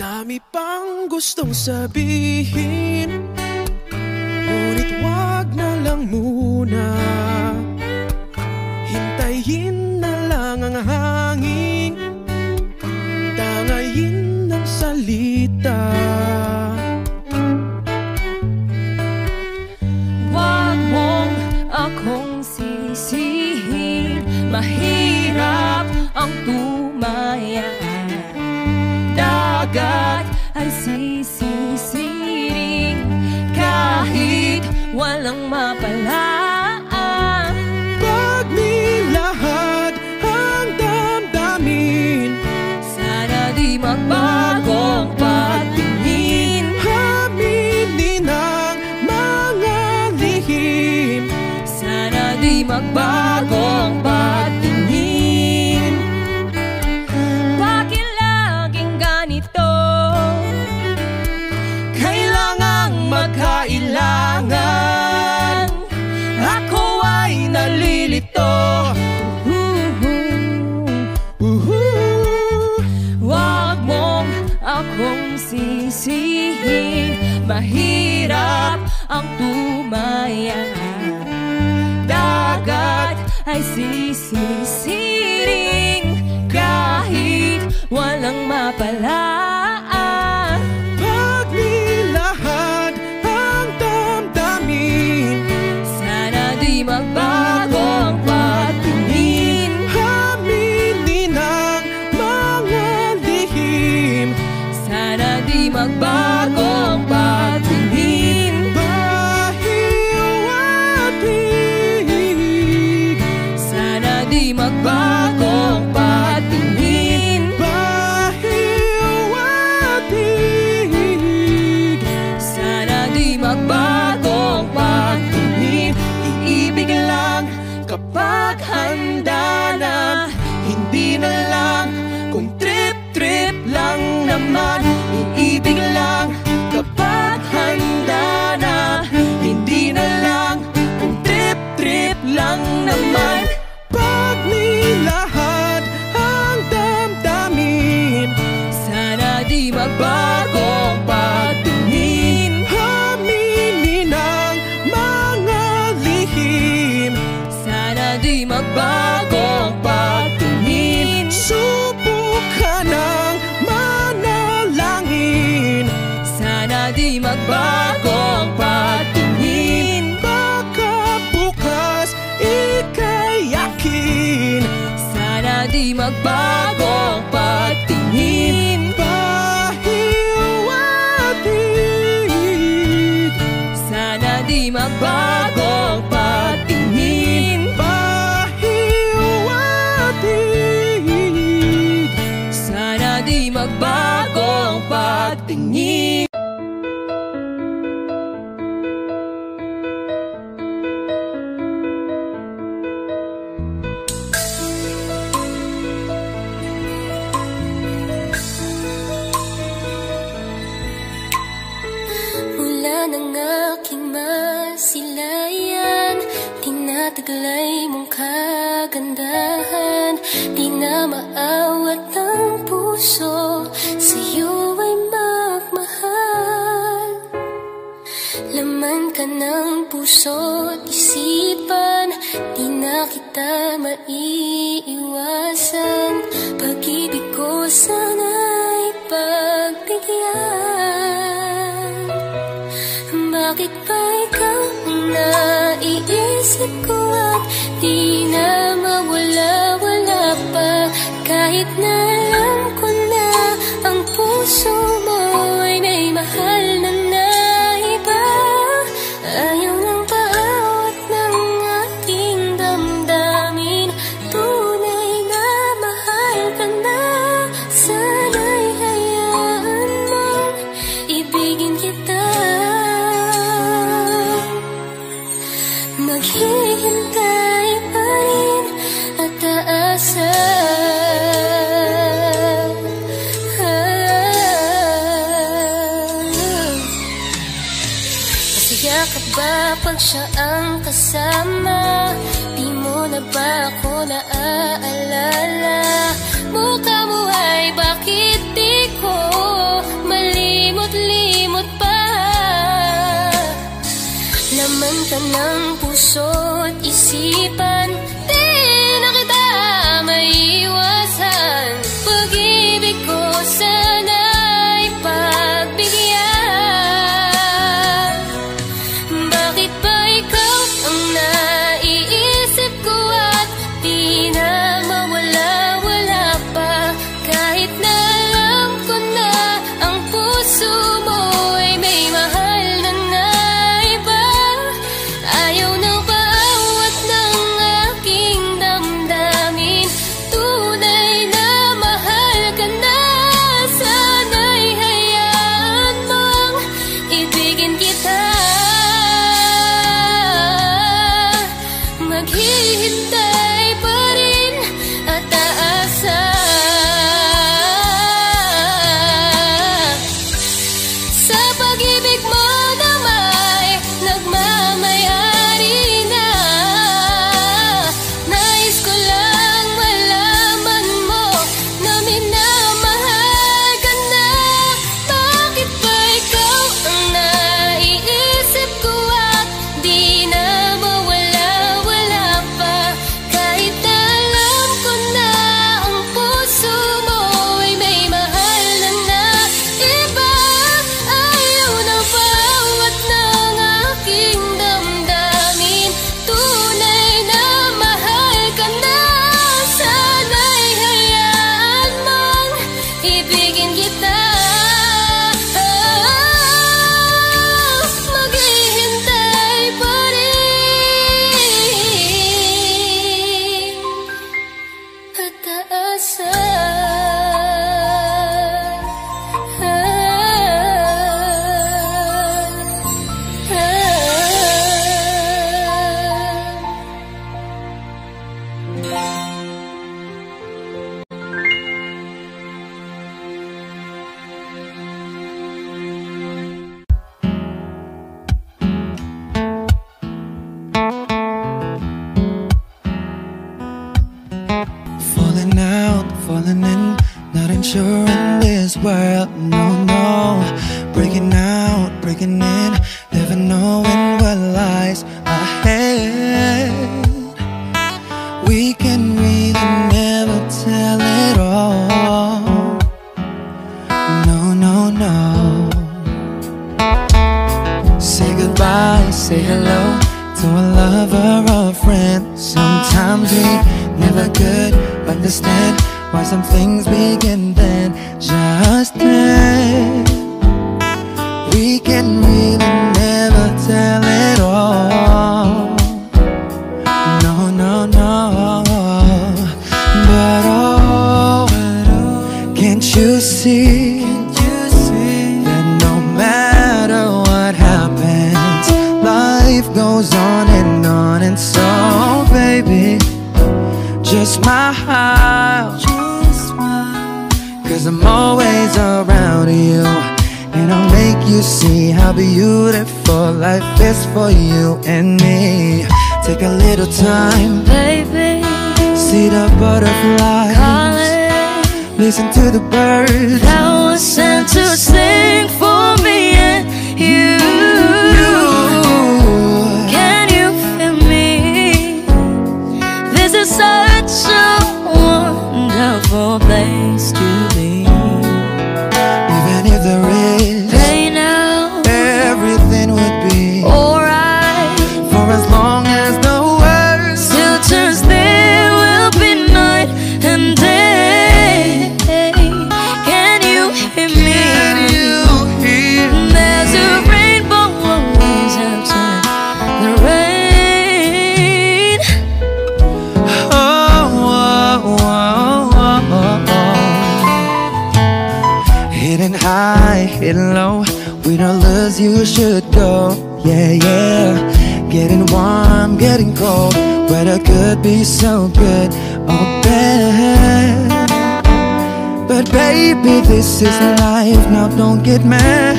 Dami pang gustong sabihin, ngunit wag na lang muna. Hintayin na lang ang hangin, tangayin ng salita. Wag mong akong sisihin, mahirap ang tumaya. Dagat ay sisisiring kahit walang mapalaan. Pag nilahad ang damdamin, sana di magbagong pagtingin. Aminin ang mga lihim, sana di magbagong pagtingin. Bakit laging ganito? Kailangang magkailangan. Ako ay nalilito. Wag mong akong sisihin, mahirap ang tumaya. Dagat ay sisisiring kahit walang mapalaan. pag nilahad ang damdamin, Sana di magbagong pagtingin. aminin ang mga lihim, Sana di magbagong pagtingin. pahiwatig, Sana di magbagong pagtingin. pahiwatig. Sana di magbagong pagtingin. Iibig lang kapag handa na, hindi na lang kung trip-trip lang naman. Iibig lang kapag handa na, hindi na lang kung trip-trip lang naman. Pag nilahad ang damdamin, Sana di magbagong pagtingin. aminin ang mga lihim, Sana di magbagong pagtingin. subukan ng manalangin, Sana di magbagong pagtingin. baka bukas ika'y yakin. Sana di magbagong pagtingin. Pahiwatig, Sana di magbagong pagtingin. pahiwatig. Sana di magbagong pagtingin. Mula ng aking masilayan, tinataglay mong kagandahan. Di na maawat ang puso, sa'yo ay magmahal. Lamang Laman ka ng puso't isipan, di na kita maiiwasan. Pag-ibig ko sana'y pagbigyan. Bakit ba ikaw ang naiisip ko at di na mawala-wala pa? Kahit na alam ko na ang puso mo ay may mahal na iba. Ayaw nang paawat ng aking damdamin. Tunay na mahal ka na. Sana'y hayaan mong ibigin kita. Maghihintay pa rin at aasa. Masaya ka ba pag siya ang kasama? Di mo na ba ako naaalala? Mukha mo ay bakit di ko malimot-limot pa? Laman ka ng puso't isipan, di na kita maiiwasan. Pag-ibig ko sana'y pagbigyan. Bakit ba ikaw ang naiisip ko at di na mawala-wala pa? Kahit na alam ko na ang puso mo ay may mahal na iba. Ayaw nang paawat ng aking damdamin. Tunay na mahal ka na. Sana'y hayaan mong ibigin kita. Maghihintay pa rin at aasa. Sa pag-ibig mo na may nagmamayari na. Nais ko lang malaman mo na minamahal ka na. Bakit ba ikaw ang naiisip ko at di na mawala-wala pa? Kahit na alam ko na ang puso mo ay may mahal na iba. Ayaw na paawat ng aking damdamin. Tunay na mahal ka na. Sana'y hayaan mong ibigin kita. Maghihintay pa rin at aasa. Falling out, falling in, not unsure in this world, no, no. Breaking out, breaking in, never knowing what lies ahead. We can really never tell it all, no, no, no. Say goodbye, say hello to a lover or a friend. Sometimes we never could understand why some things begin then, just then. We can really never tell it all, no, no, no. But oh, can't you see that no matter what happens, life goes on, and so baby, just smile, cause I'm always around you, and I'll make you see how beautiful life is for you and me. Take a little time, Baby, see the butterflies, calling, listen to the birds that was sent to sing for me and you. getting low. We don't lose, you should go. Yeah, yeah. Getting warm, getting cold. Weather could be so good or bad. But baby, this is life. Now don't get mad.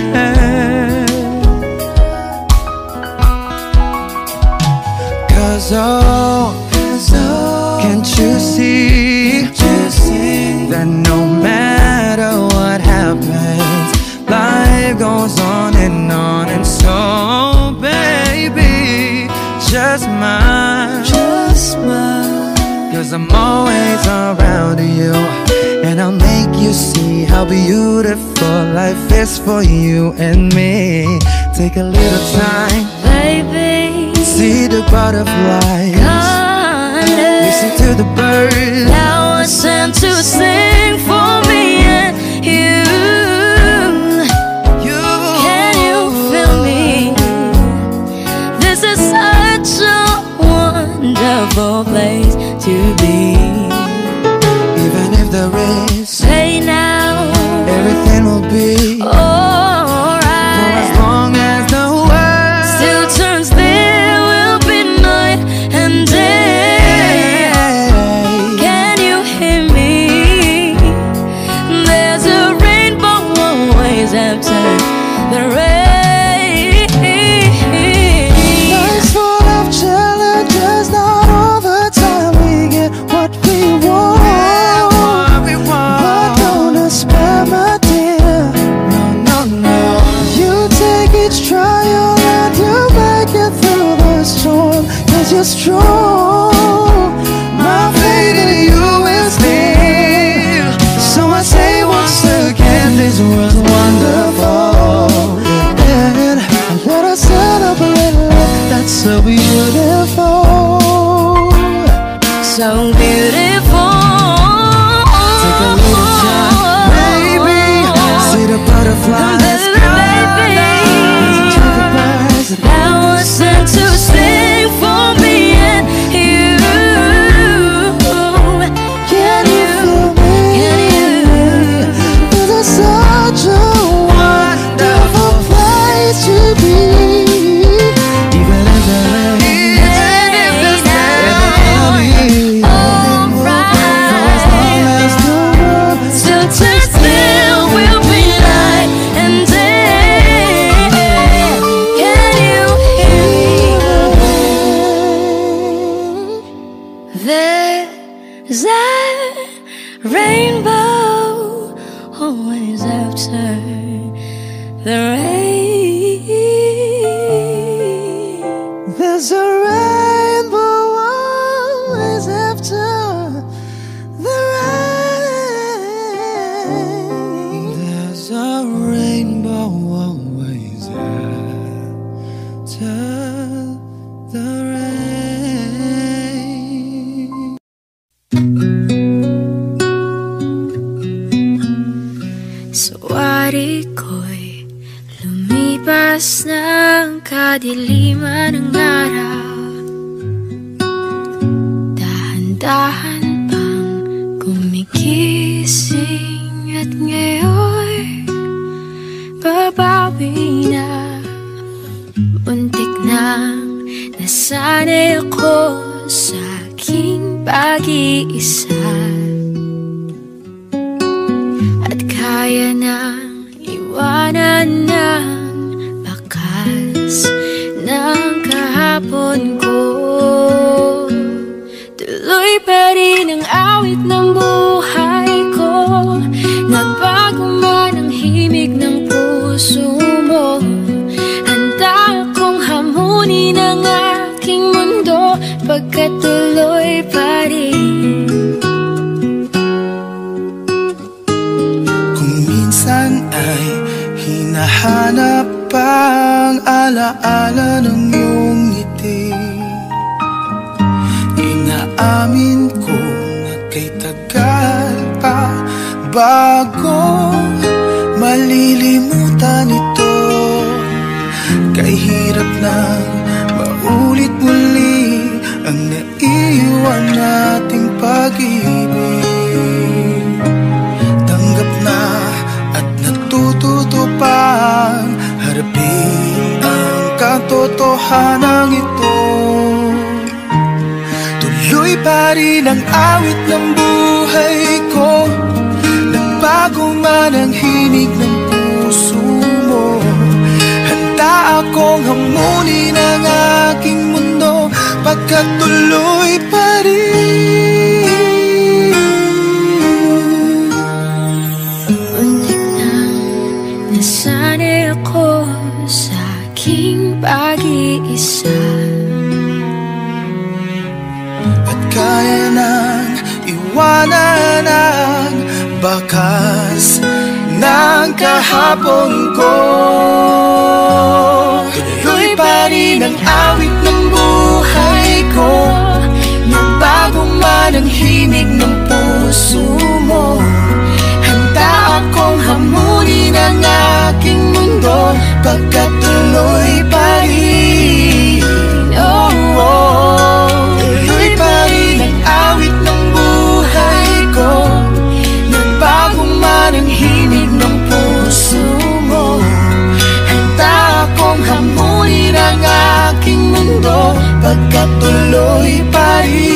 Cause can't you see that no matter what happens, life goes on. And so baby, just smile. Cause I'm always around you, and I'll make you see how beautiful life is for you and me. Take a little time, baby, see the butterflies, listen to the birds. Now I sent to sing for me and you. Can you feel me? This is such a wonderful place to be. Even if there is pain now, everything will be alright. For as long as the world still turns, there will be night and day. Can you hear me? There's a rainbow always after the rain. Life's full of challenges, not all the time we get what we want. But don't despair, my dear. No. You take each trial and you make it through the storm. Cause you're strong. My faith in you is near. So I say once again, this was wonderful. And let us celebrate life that's so beautiful. So beautiful. Take a little time, baby, see the butterflies. Now I sent to sing for me and you. Can you feel me? This is such a wonderful place to be. Even if there is still turns, there will be night and day. Can you hear me? There's a rainbow always after the rain. There's a rainbow always after the rain. there's a rainbow always after the rain. Sawari ko'y lumipas ng kadiliman ng araw. Dahan-dahan pang gumigising at ngayon babawi na. Muntik nang nasanay ako sa aking pag-iisa, at kaya nang iwanan ng bakas ng kahapon ko. Tuloy pa rin ang awit ng buhay ko. Nagbago man ang himig ng puso mo. Handa akong hamunin ang aking mundo, pagkat tuloy pa rin. Kung minsan ay hinahanap ang alaala ng iyong ngiti, inaamin ko na kay tagal pa bago malilimutan ito. Kay hirap nang maulit muli ang naiwan nating pag-ibig. Tanggap na at natututo pa tahanang ito. Tuloy pa rin ang awit ng buhay ko, nagbago man ang hinig ng puso mo. Handa akong hamunin ang aking mundo, pagkat tuloy pa rin. Muntik nang nasanay ako sa aking pag-iisa, at kaya nang iwanan ang bakas ng kahapon ko. Tuloy pa rin ang awit ng buhay ko, nagbago man ang himig ng puso mo. Handa akong hamunin ang aking mundo, pagkat tuloy pa rin. Oh, oh. Tuloy pa rin ang awit ng buhay ko, nagbago man ang himig ng puso mo. Handa akong hamunin ang aking mundo, pagkat tuloy pa rin.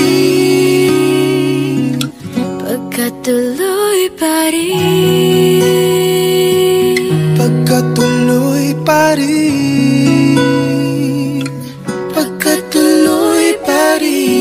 pagkat tuloy pa rin. Pagkat tuloy pa rin. Pagkat tuloy pa rin.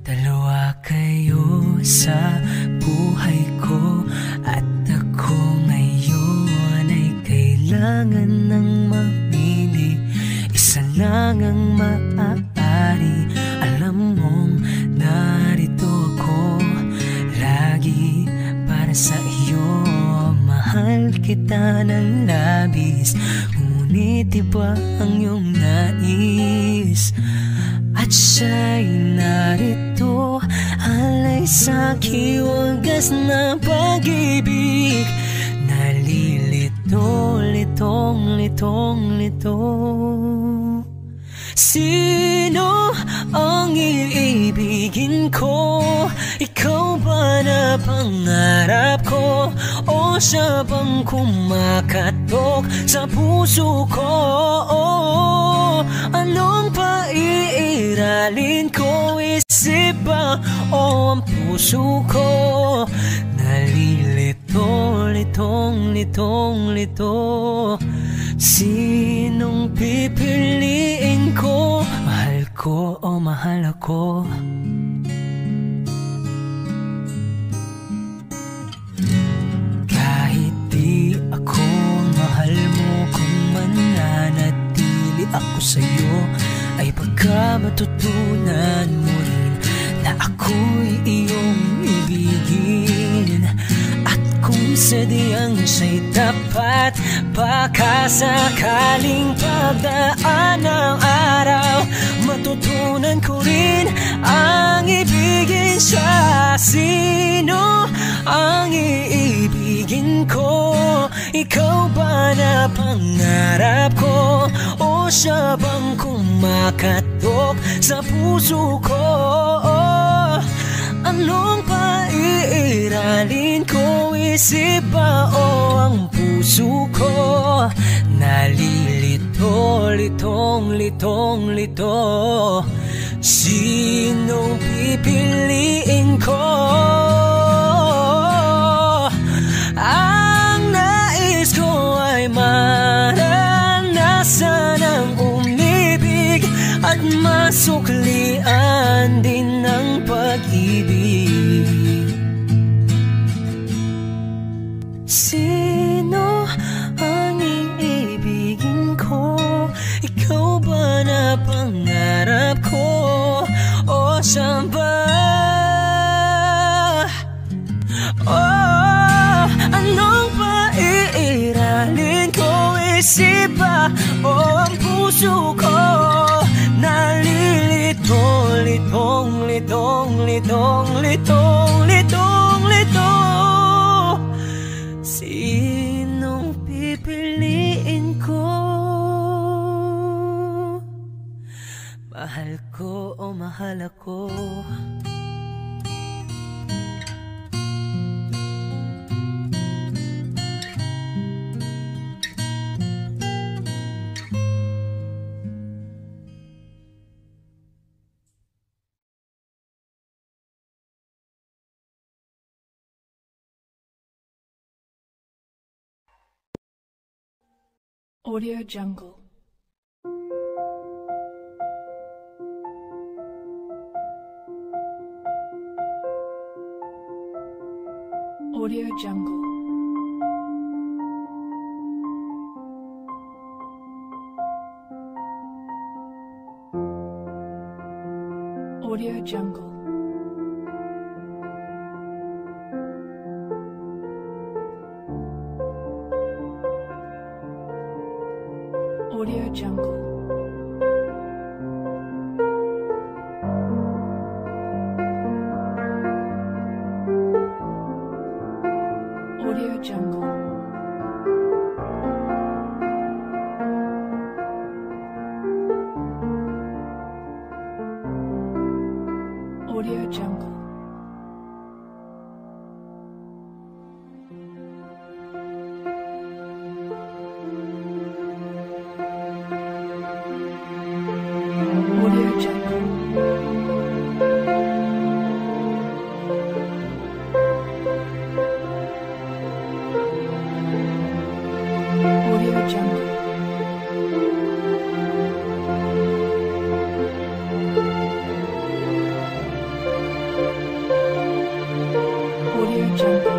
Dalawa kayo sa buhay ko, at ako ngayon ay kailangan ng mamili. Isa lang ang maaari, alam mong narito ako lagi para sa iyo. Mahal kita ng labis, ngunit iba ang iyong nais. At siya'y narito, alay sa'ki wagas na pag-ibig. Nalilito, litong, litong, lito. Sino ang iibigin ko? Ikaw ba na pangarap ko? O siya bang kumakatok sa puso ko? Anong paiiralin ko? Isip ba o ang puso ko? Nalilito, litong, litong, lito. Sinong pipiliin ko? Mahal ko o mahal ako? Kahit di ako mahal mo, kung mananatili ako sa'yo, ay pagka matutunan mo rin na ako'y iyong ibigin. At kung sadyang siya'y tapat, baka sakaling pagdaan ng araw, matutunan ko rin ang ibigin siya. Sino ang iibigin ko? Ikaw ba na pangarap ko? O siya bang kumakatok sa puso ko? Anong paiiralin ko? Isip ba o ang puso ko? Nalilito, litong, litong, lito. Sinong pipiliin ko? Ang nais ko ay maranasan ang umibig, at masuklian din ng pag-ibig. Sino ang iibigin ko? Ikaw ba na pangarap ko? O siya ba? Oh, anong paiiralin ko? Isip ba o ang puso ko? Nalilito, litong, litong, litong, litong, litong, litong. Sino Mahal ko o mahal ako. Audio Jungle. Audio Jungle. Audio Jungle. Audio Jungle. Audio Jungle. Audio Jungle. Audio Jungle. Audio Jungle. Audio Jungle. Audio Jungle.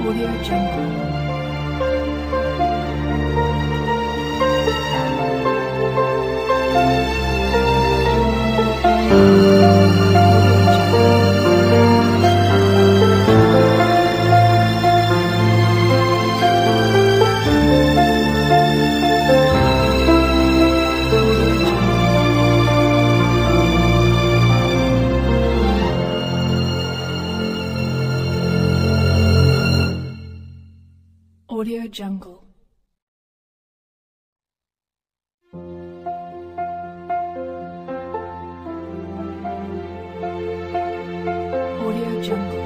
Audio Jungle. Audio Jungle. Audio Jungle.